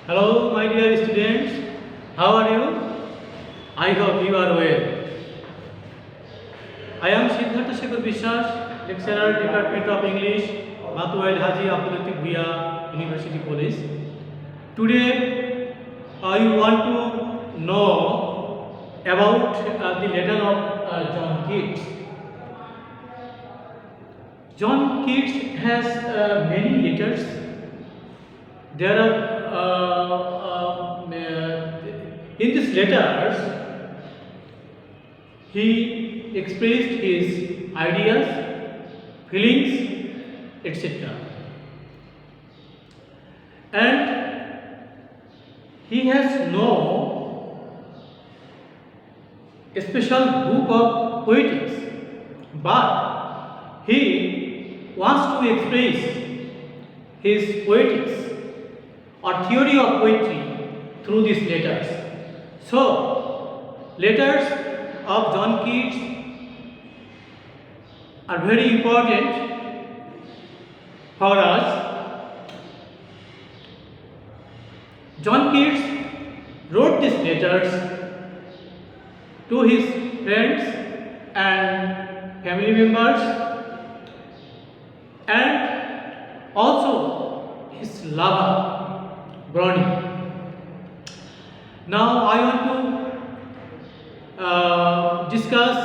Hello, my dear students. How are you? I hope you are well. I am Siddhartha Shekhar Bishwas, lecturer, Department of English, Matuwail Haji Abdul Bhuiya University College. Today, I want to know about the letter of John Keats. John Keats has many letters. There are in these letters he expressed his ideas, feelings, etc. And he has no special book of poetics, but he wants to express his poetics or theory of poetry through these letters. So, letters of John Keats are very important for us. John Keats wrote these letters to his friends and family members and also his lover Browning. Now I want to discuss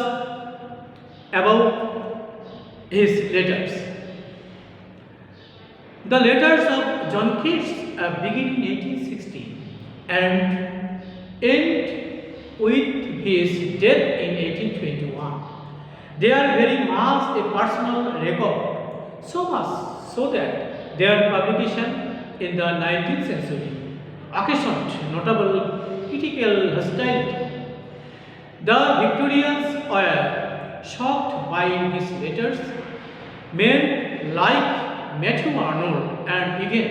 about his letters. The letters of John Keats begin in 1860 and end with his death in 1821. They are very much a personal record, so much so that their publication in the 19th century occasioned notable critical hostility. The Victorians were shocked by these letters. Men like Matthew Arnold and even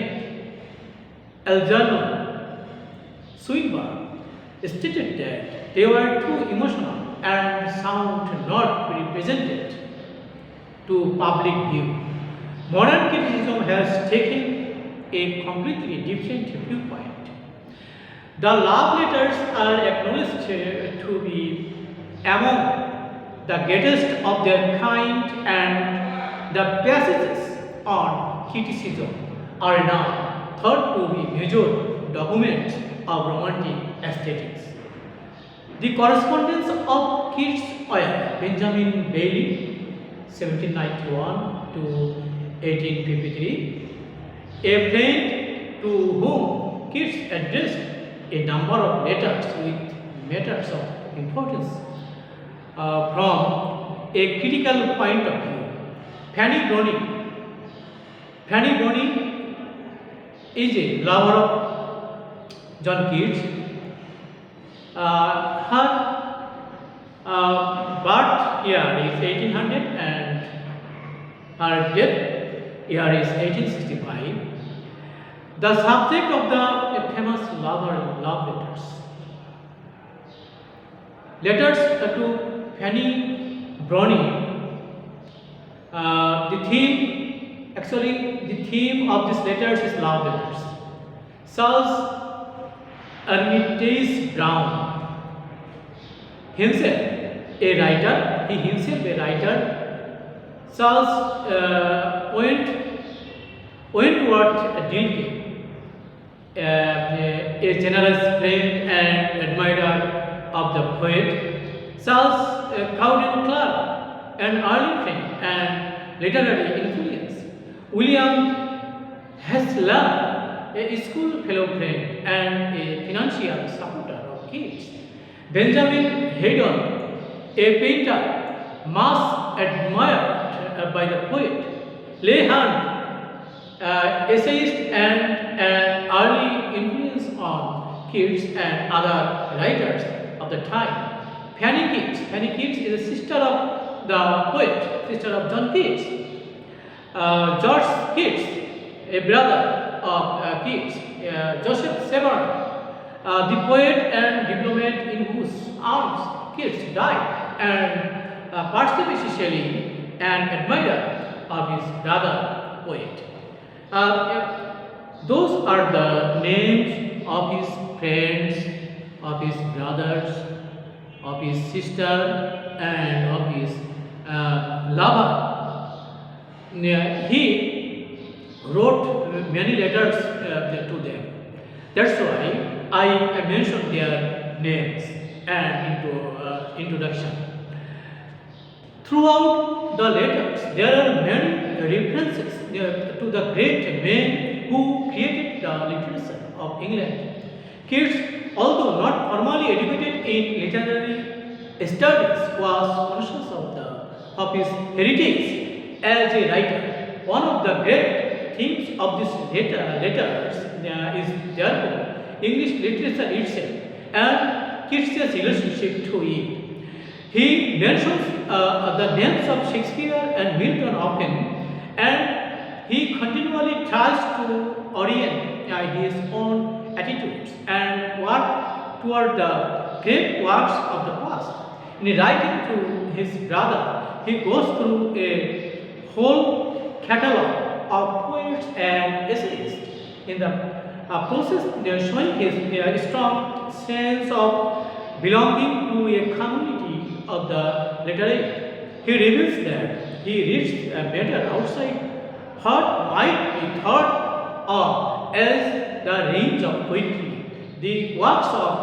Algernon Swinburne stated that they were too emotional and sound not represented to public view. Modern criticism has taken a completely different viewpoint. The love letters are acknowledged to be among the greatest of their kind, and the passages on criticism are now thought to be major documents of romantic aesthetics. The correspondence of Keats were Benjamin Bailey, 1791 to 1853, a friend to whom Keats addressed a number of letters with matters of importance from a critical point of view. Fanny Browning. Fanny Browning is a lover of John Keats. Her birth year is 1800 and her death year is 1865. The subject of the famous love letters. Letters to Fanny Browning. The theme of these letters is love letters. Charles Armitage Brown, himself a writer, Charles Wentworth Dilke, a generous friend and admirer of the poet, Charles Cowden Clarke, an early friend and literary influence, William Haslam, a school fellow friend and a financial supporter of Keats, Benjamin Haydon, a painter much admired by the poet, Leigh Hunt, essayist and an early influence on Keats and other writers of the time. Fanny Keats. Fanny Keats is a sister of the poet, sister of John Keats. George Keats, a brother of Keats. Joseph Severn, the poet and diplomat in whose arms Keats died, and Percy Shelley, an admirer of his brother poet. Those are the names of his friends, of his brothers, of his sister, and of his lover. He wrote many letters to them. That's why I mentioned their names and introduction. Throughout the letters, there are many references to the great men who created the literature of England. Keats, although not formally educated in literary studies, was conscious of his heritage as a writer. One of the great themes of these letters is therefore English literature itself and Keats' relationship to it. He mentions the names of Shakespeare and Milton often, and he continually tries to orient his own attitudes and work toward the great works of the past. In writing to his brother, he goes through a whole catalogue of poets and essayists. In the process, they are showing his strong sense of belonging to a community of the literate. He reveals that he reads better outside what might be thought of as the range of poetry. The works of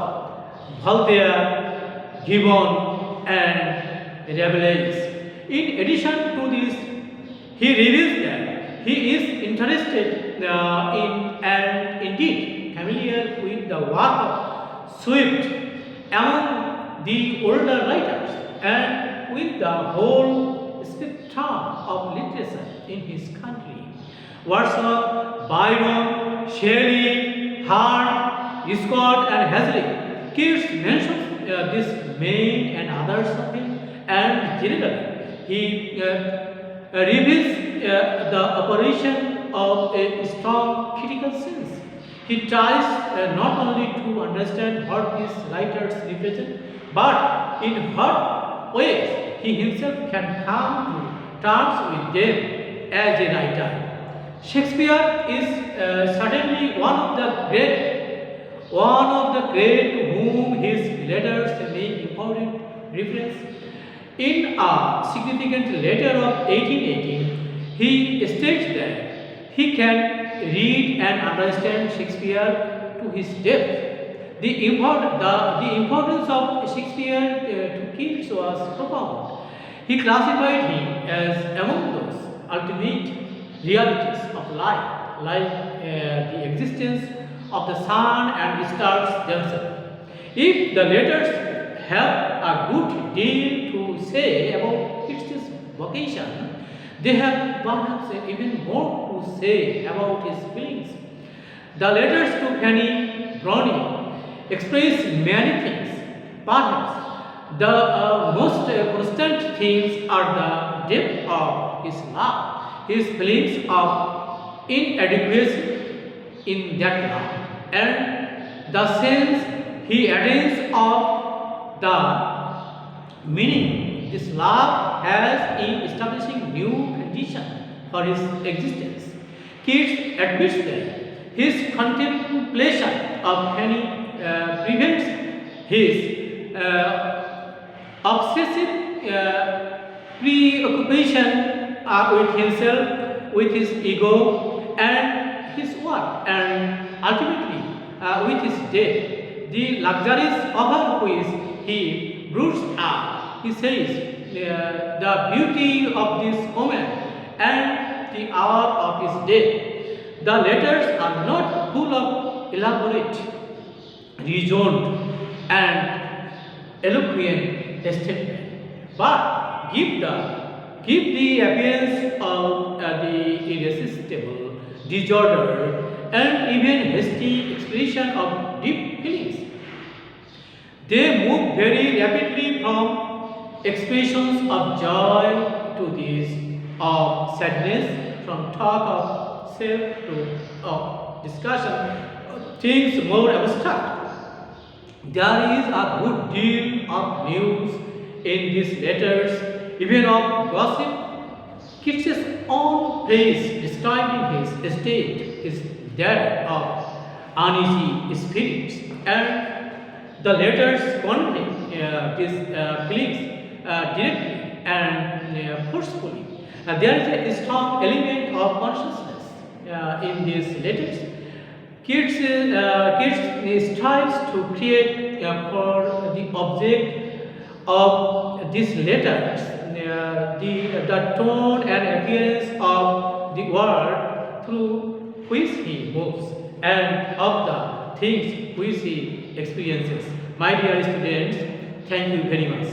Voltaire, Gibbon, and Rabelais. In addition to this, he reveals that he is interested in and indeed familiar with the work of Swift among the older writers and with the whole spectrum of literature in his country. Wordsworth, Byron, Shelley, Hart, Scott, and Hazlitt. Keats mentions these men and others of him, and generally he reveals the operation of a strong critical sense. He tries not only to understand what these writers represent, but in what ways he himself can come to terms with them as a writer. Shakespeare is certainly one of the great to whom his letters make important reference. In a significant letter of 1818, he states that he can read and understand Shakespeare to his depth. The importance of Shakespeare to Keats was profound. He classified him as among those ultimate realities of life, like the existence of the sun and stars themselves. If the letters have a good deal to say about Keats' vocation, they have perhaps even more to say about his feelings. The letters to Fanny Browning express many things. Perhaps the most constant themes are the depth of his love, his feelings of inadequacy in that love, and the sense he attains of the meaning this love has in establishing new conditions for his existence. Keats admits that his contemplation of Fanny prevents his obsessive preoccupation with himself, with his ego, and his work, and ultimately with his death. The luxuries over which he broods are, he says, the beauty of this moment and the hour of his death. The letters are not full of elaborate, reasoned, and eloquent statement, but give the appearance of the irresistible, disordered, and even hasty expression of deep feelings. They move very rapidly from expressions of joy to these of sadness, from talk of self to of discussion, things more abstract. There is a good deal of news in these letters, even of gossip. Keats' own praise describing his estate is that of uneasy spirits, and the letters convey these feelings directly and forcefully. There is a strong element of consciousness in these letters. Kids strives to create for the object of these letters the tone and appearance of the world through which he moves and of the things which he experiences. My dear students, thank you very much.